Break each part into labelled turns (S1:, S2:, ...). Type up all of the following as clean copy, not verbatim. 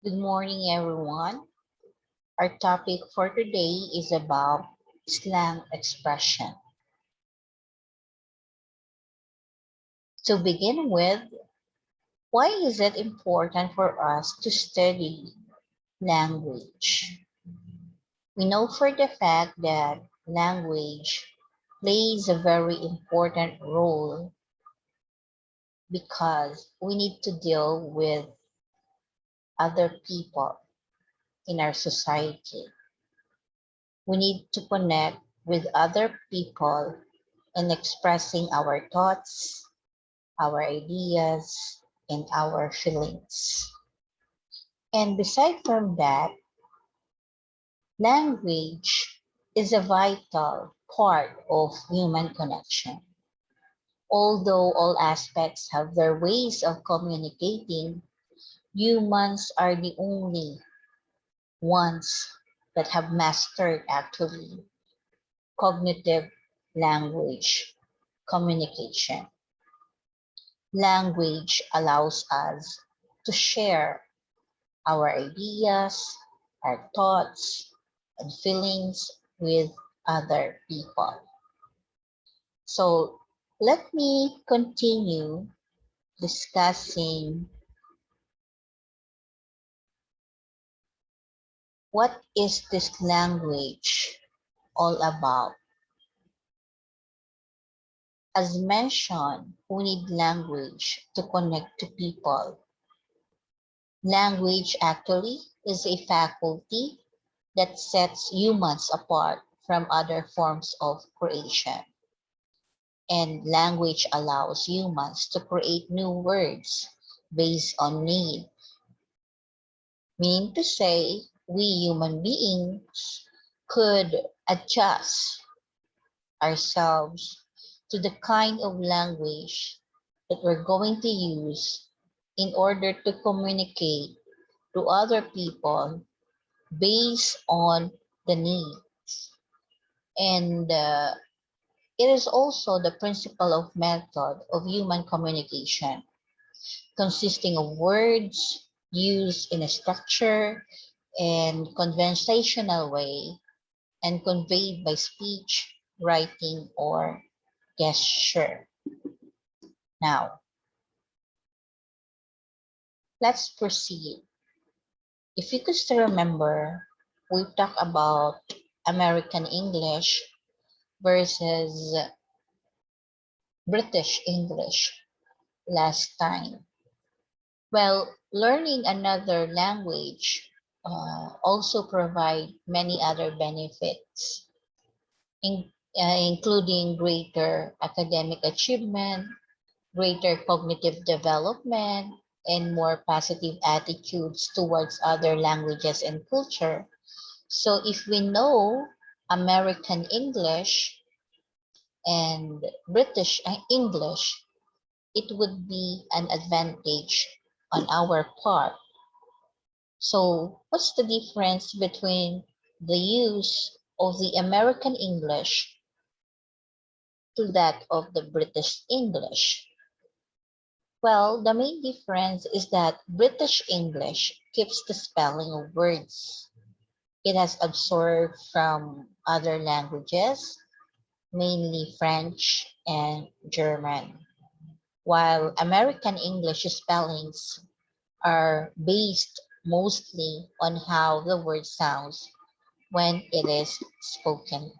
S1: Good morning, everyone. Our topic for today is about slang expression. To begin with, why is it important for us to study language? We know for the fact that language plays a very important role because we need to deal with other people in our society. We need to connect with other people in expressing our thoughts, our ideas, and our feelings. And beside from that, language is a vital part of human connection. Although all aspects have their ways of communicating, humans are the only ones that have mastered actually cognitive language communication. Language allows us to share our ideas, our thoughts, and feelings with other people. So let me continue discussing what is this language all about. As mentioned, we need language to connect to people. Language actually is a faculty that sets humans apart from other forms of creation. And language allows humans to create new words based on need. Meaning to say, we human beings could adjust ourselves to the kind of language that we're going to use in order to communicate to other people based on the needs. And it is also the principle of method of human communication, consisting of words used in a structure and conversational way and conveyed by speech, writing, or gesture. Now, let's proceed. If you could still remember, we talked about American English versus British English last time. Well, learning another language also provide many other benefits, including greater academic achievement, greater cognitive development, and more positive attitudes towards other languages and culture. So if we know American English and British English, it would be an advantage on our part. So what's the difference between the use of the American English to that of the British English? Well, the main difference is that British English keeps the spelling of words. It has absorbed from other languages, mainly French and German, while American English spellings are based mostly on how the word sounds when it is spoken.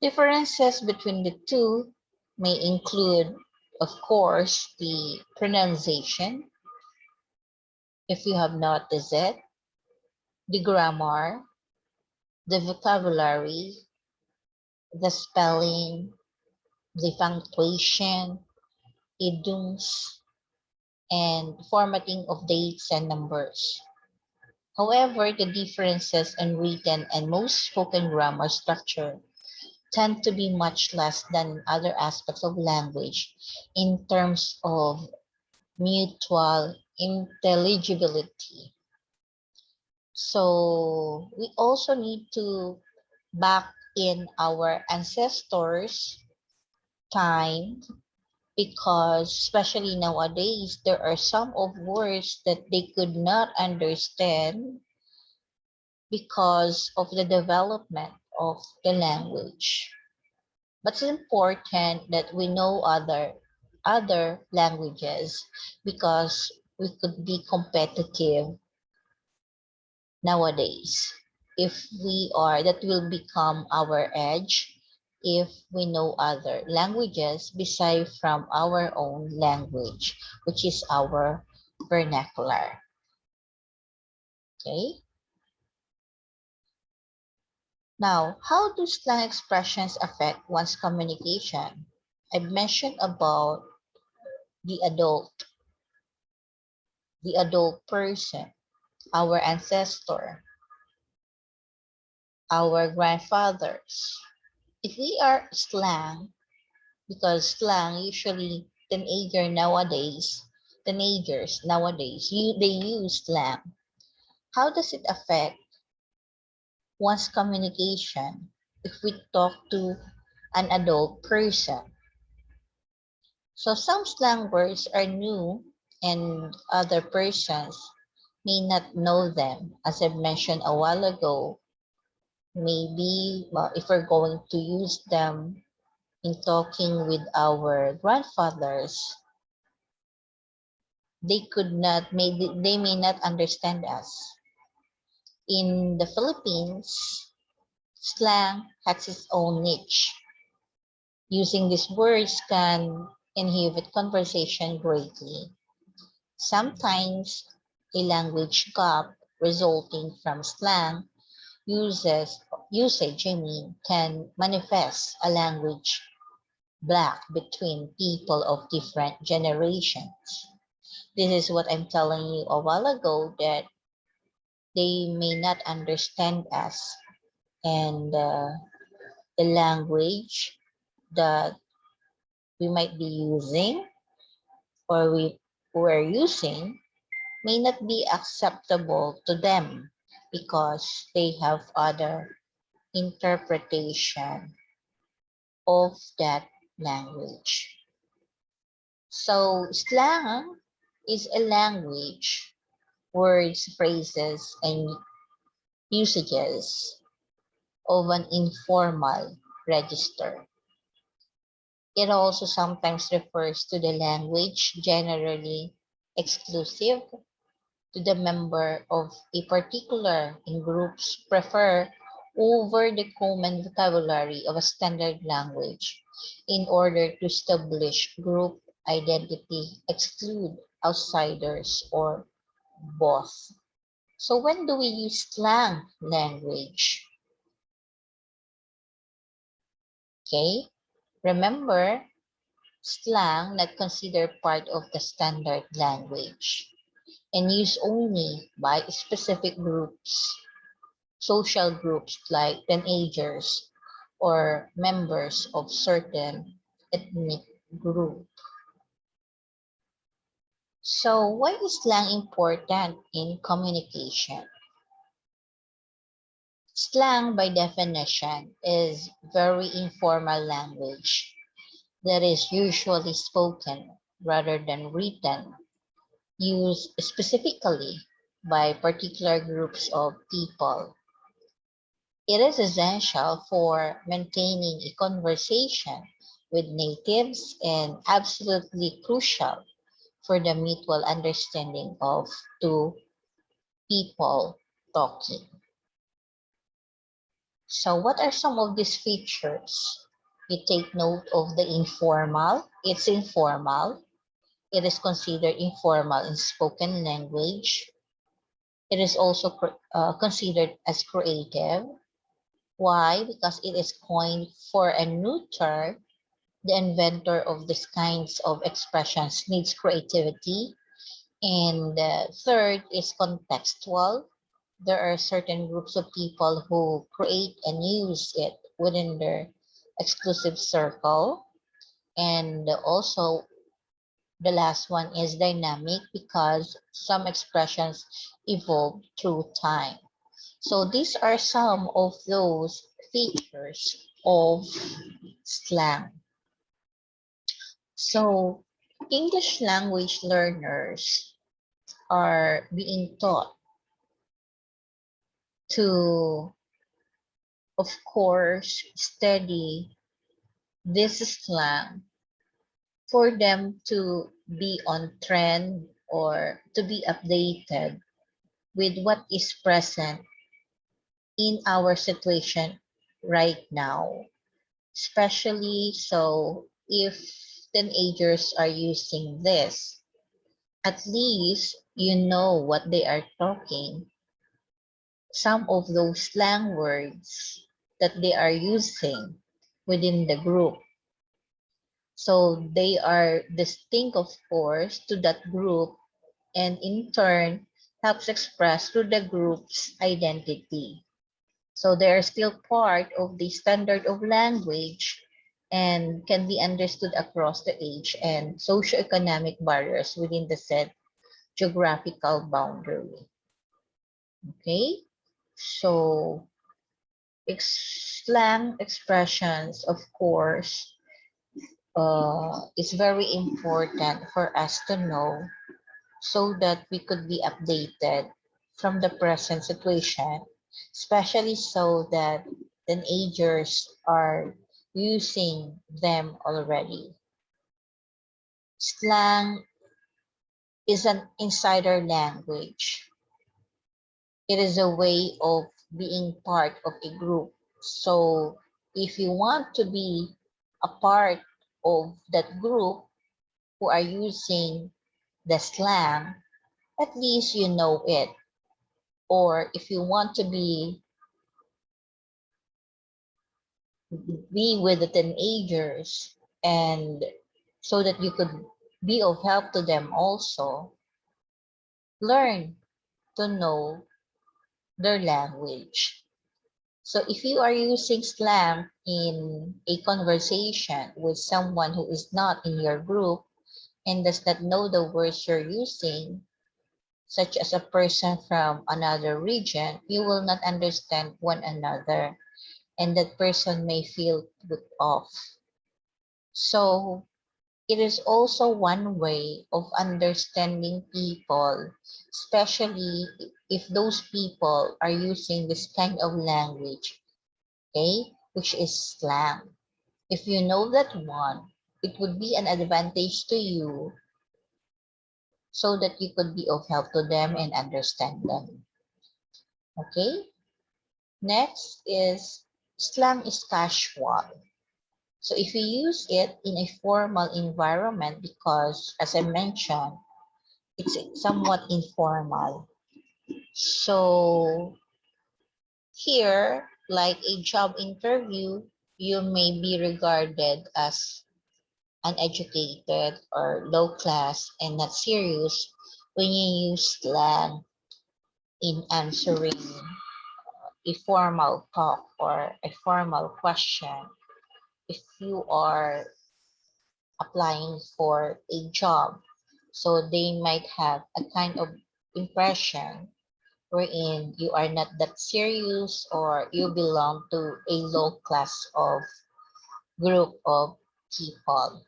S1: Differences between the two may include, of course, the pronunciation, if you have noticed it, the grammar, the vocabulary, the spelling, the punctuation, idioms, and formatting of dates and numbers. However, the differences in written and most spoken grammar structure tend to be much less than in other aspects of language in terms of mutual intelligibility. So we also need to back in our ancestors' time because especially nowadays, there are some of words that they could not understand because of the development of the language. But it's important that we know other languages because we could be competitive nowadays. If we are, that will become our edge if we know other languages beside from our own language, which is our vernacular. Okay. Now, how do slang expressions affect one's communication? I mentioned about the adult person, our ancestor, our grandfathers. If we are slang, because slang usually teenagers nowadays, they use slang. How does it affect one's communication if we talk to an adult person? So some slang words are new and other persons may not know them. As I mentioned a while ago, maybe if we're going to use them in talking with our grandfathers, they may not understand us. In the Philippines, slang has its own niche. Using these words can inhibit conversation greatly. Sometimes a language gap resulting from slang usage, can manifest a language block between people of different generations. This is what I'm telling you a while ago, that they may not understand us, and the language that we might be using or we were using may not be acceptable to them because they have other interpretation of that language. So slang is a language, words, phrases, and usages of an informal register. It also sometimes refers to the language generally exclusive to the member of a particular in groups prefer over the common vocabulary of a standard language in order to establish group identity, exclude outsiders, or both. So when do we use slang language? Okay, remember, slang not considered part of the standard language and used only by specific groups, social groups like teenagers or members of certain ethnic group. So why is slang important in communication? Slang, by definition, is very informal language that is usually spoken rather than written, used specifically by particular groups of people. It is essential for maintaining a conversation with natives and absolutely crucial for the mutual understanding of two people talking. So what are some of these features? You take note of the informal. It's informal. It is considered informal in spoken language. It is also considered as creative. Why? Because it is coined for a new term. The inventor of these kinds of expressions needs creativity. And third is contextual. There are certain groups of people who create and use it within their exclusive circle. And also, the last one is dynamic because some expressions evolve through time. So these are some of those features of slang. So English language learners are being taught to, of course, study this slang for them to be on trend or to be updated with what is present in our situation right now. Especially so if teenagers are using this, at least you know what they are talking. Some of those slang words that they are using within the group. So they are distinct, of course, to that group and in turn helps express to the group's identity. So they are still part of the standard of language and can be understood across the age and socioeconomic barriers within the said geographical boundary. Okay, so slang expressions, of course, is very important for us to know so that we could be updated from the present situation, especially so that teenagers are using them already. Slang is an insider language. It is a way of being part of a group. So if you want to be a part of that group who are using the slang, at least you know it. Or if you want to be with the teenagers and so that you could be of help to them also, learn to know their language. So if you are using slang in a conversation with someone who is not in your group and does not know the words you're using, such as a person from another region, you will not understand one another and that person may feel put off. So it is also one way of understanding people, especially if those people are using this kind of language, okay, which is slang. If you know that one, it would be an advantage to you so that you could be of help to them and understand them. Okay? Next is slang is casual. So if you use it in a formal environment, because as I mentioned, it's somewhat informal. So here, like a job interview, you may be regarded as uneducated or low class and not serious when you use slang in answering a formal talk or a formal question. If you are applying for a job, so they might have a kind of impression wherein you are not that serious or you belong to a low class of group of people.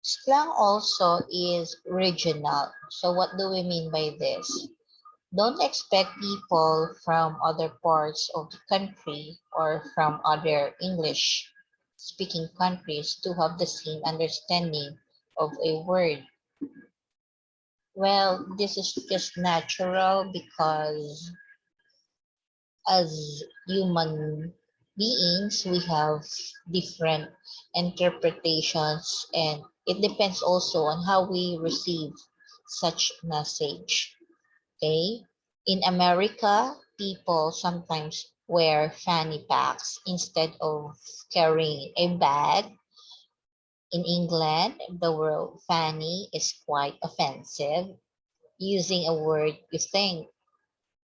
S1: Slang also is regional. So what do we mean by this? Don't expect people from other parts of the country or from other English speaking countries to have the same understanding of a word. Well, this is just natural because as human beings, we have different interpretations, and it depends also on how we receive such message. Okay, in America, people sometimes wear fanny packs instead of carrying a bag. In England, the word fanny is quite offensive. Using a word you think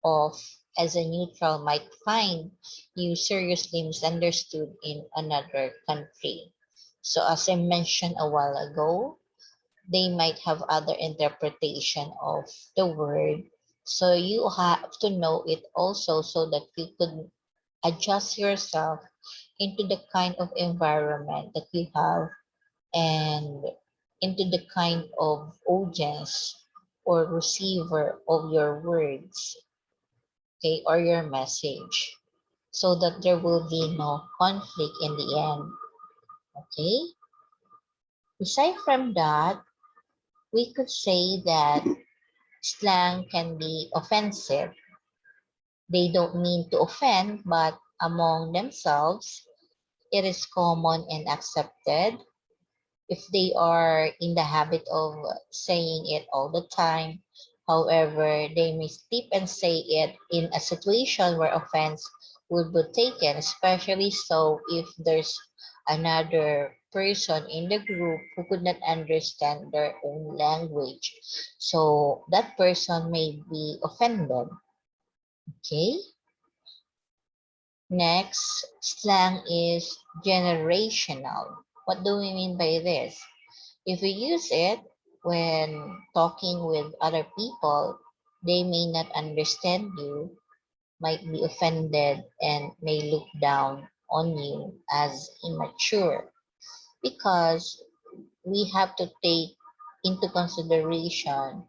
S1: of as a neutral might find you seriously misunderstood in another country. So as I mentioned a while ago, they might have other interpretation of the word. So you have to know it also so that you could adjust yourself into the kind of environment that you have and into the kind of audience or receiver of your words, okay, or your message, so that there will be no conflict in the end, okay? Aside from that, we could say that slang can be offensive. They don't mean to offend, but among themselves, it is common and accepted. If they are in the habit of saying it all the time, however, they may slip and say it in a situation where offense would be taken, especially so if there's another person in the group who could not understand their own language. So that person may be offended. Okay. Next, slang is generational. What do we mean by this? If we use it when talking with other people, they may not understand you, might be offended, and may look down on you as immature, because we have to take into consideration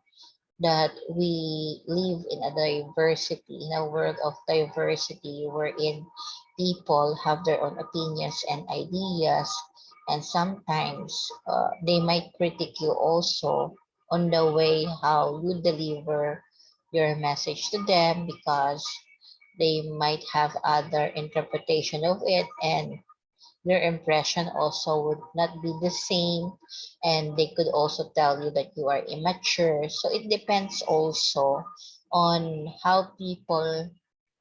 S1: that we live in a diversity, in a world of diversity, wherein people have their own opinions and ideas, and sometimes they might critique you also on the way how you deliver your message to them, because they might have other interpretation of it, and their impression also would not be the same, and they could also tell you that you are immature. So it depends also on how people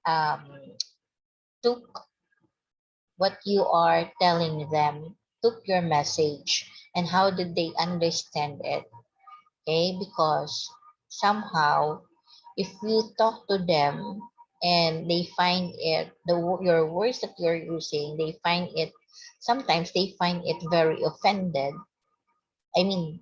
S1: um, took what you are telling them, took your message, and how did they understand it. Okay, because somehow if you talk to them and they find it, your words that you're using, they find it, sometimes they find it very offended, I mean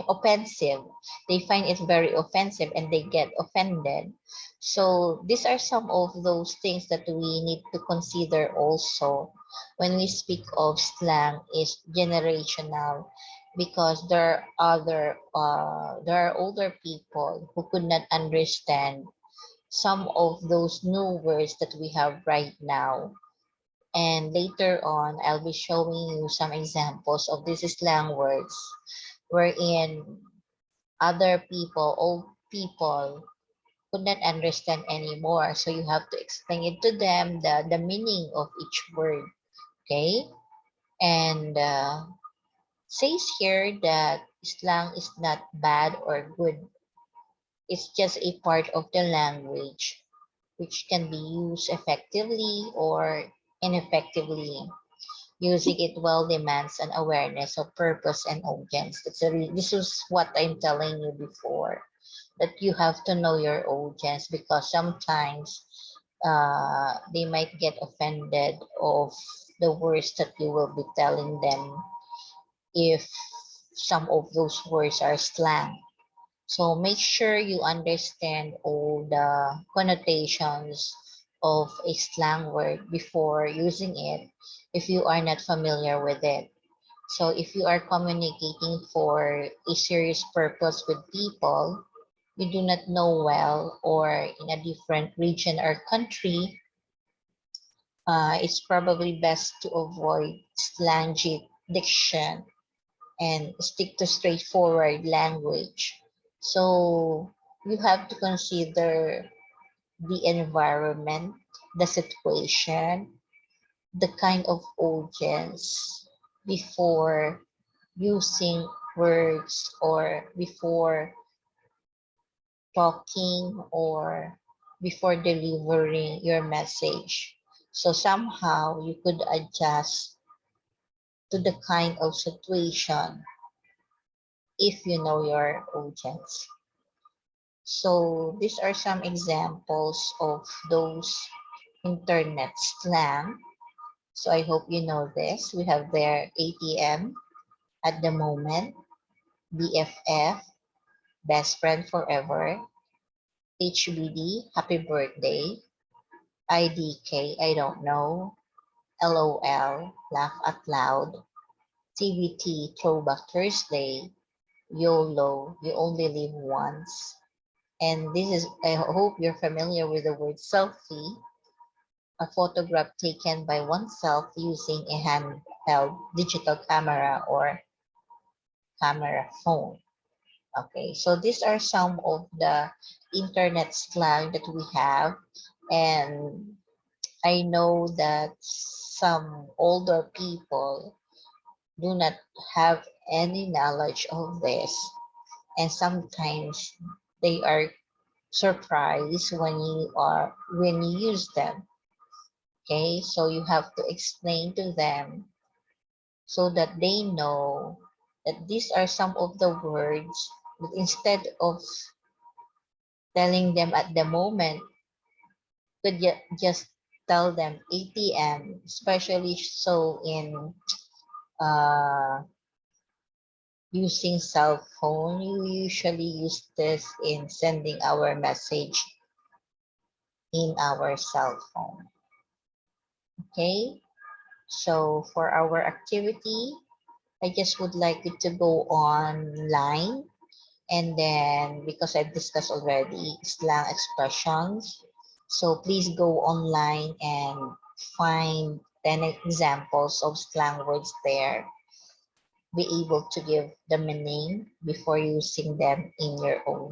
S1: offensive, they find it very offensive and they get offended. So these are some of those things that we need to consider also when we speak of slang is generational, because there are older people who could not understand some of those new words that we have right now. And later on, I'll be showing you some examples of these slang words wherein other people, old people, could not understand anymore. So you have to explain it to them, the meaning of each word. Okay? And says here that slang is not bad or good. It's just a part of the language which can be used effectively or ineffectively. Using it well demands an awareness of purpose and audience. This is what I'm telling you before, that you have to know your audience, because sometimes they might get offended of the words that you will be telling them if some of those words are slang. So make sure you understand all the connotations of a slang word before using it if you are not familiar with it. So if you are communicating for a serious purpose with people you do not know well, or in a different region or country, it's probably best to avoid slangy diction and stick to straightforward language. So you have to consider the environment, the situation, the kind of audience before using words, or before talking, or before delivering your message. So somehow you could adjust to the kind of situation if you know your audience. So these are some examples of those internet slang. So I hope you know this. We have their ATM at the moment, BFF, best friend forever, HBD, happy birthday, IDK, I don't know, LOL, laugh out loud, TBT, Throwback Thursday, YOLO, you only live once. And this is, I hope you're familiar with the word selfie, a photograph taken by oneself using a handheld digital camera or camera phone. Okay, so these are some of the internet slang that we have. And I know that some older people do not have any knowledge of this. And sometimes they are surprised when you use them. Okay, so you have to explain to them so that they know that these are some of the words that instead of telling them at the moment, could just tell them ATM, especially so in uh, using cell phone. You usually use this in sending our message in our cell phone. Okay, so for our activity, I just would like you to go online, and then because I've discussed already slang expressions, so please go online and find 10 examples of slang words there. Be able to give them a name before using them in your own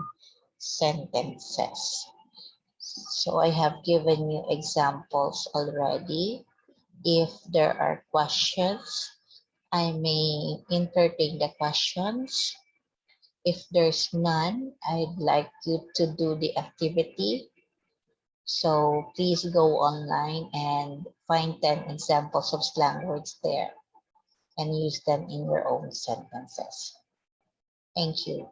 S1: sentences. So I have given you examples already. If there are questions, I may entertain the questions. If there's none, I'd like you to do the activity. So please go online and find 10 examples of slang words there and use them in your own sentences. Thank you.